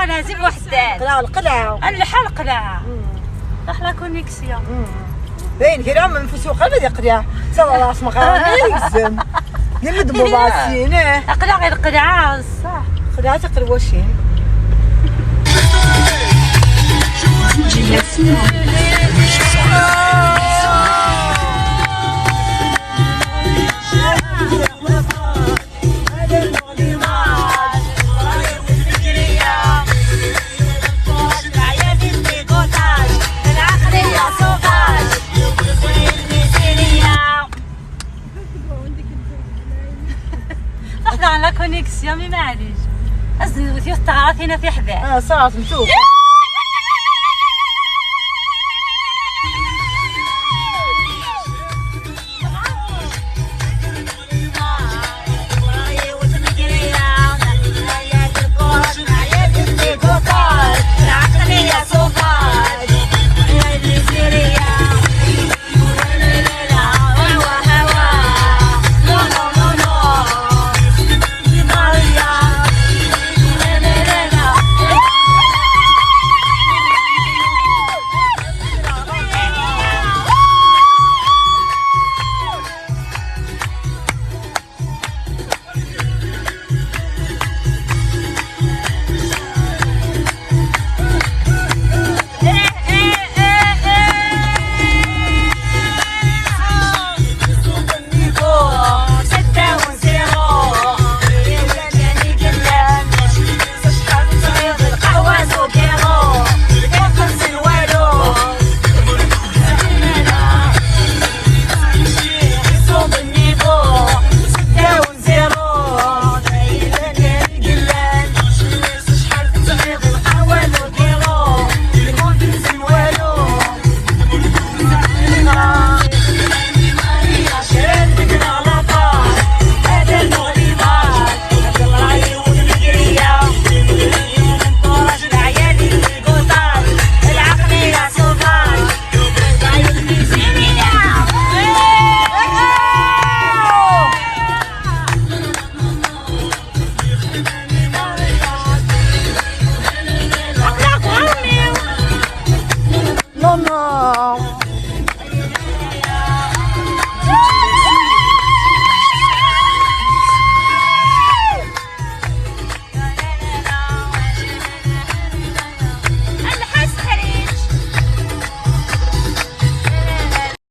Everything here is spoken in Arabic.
لا لازم وحدات. القلعة القلعة. راح لا كونيكسيون. باين كده من فسوق هذا يقرا صلى الله اسمك يلزم يمد بواسين اقرا غير قرعه صح خدها تقرا واشين على كونيكسيون معليش. أزن وثيوث تعرف هنا في حذاء. صارت مشوف.